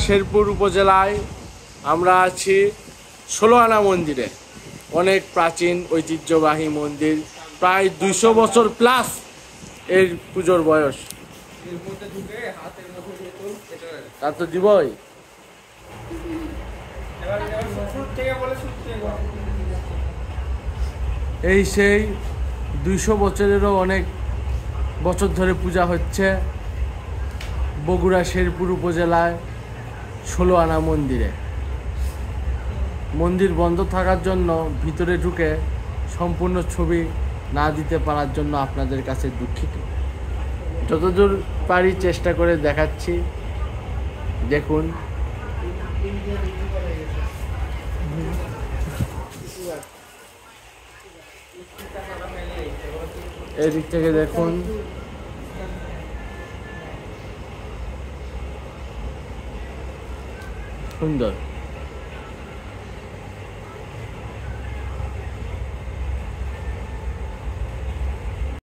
শেরপুর উপজেলায় আমরা আছি ১৬ আনা মন্দিরে। অনেক প্রাচীন ঐতিহ্যবাহী মন্দির, প্রায় ২০০ বছর প্লাস এর পুজোর বয়স। তা তো দিবই। এই সেই ২০০ বছরেরও অনেক বছর ধরে পূজা হচ্ছে বগুড়া শেরপুর উপজেলায় ১৬ আনা মন্দিরে। মন্দির বন্ধ থাকার জন্য ভিতরে ঢুকে সম্পূর্ণ ছবি না দিতে পারার জন্য আপনাদের কাছে দুঃখিত। যতদূর পারি চেষ্টা করে দেখাচ্ছি, দেখুন। এদিক থেকে দেখুন, সুন্দর।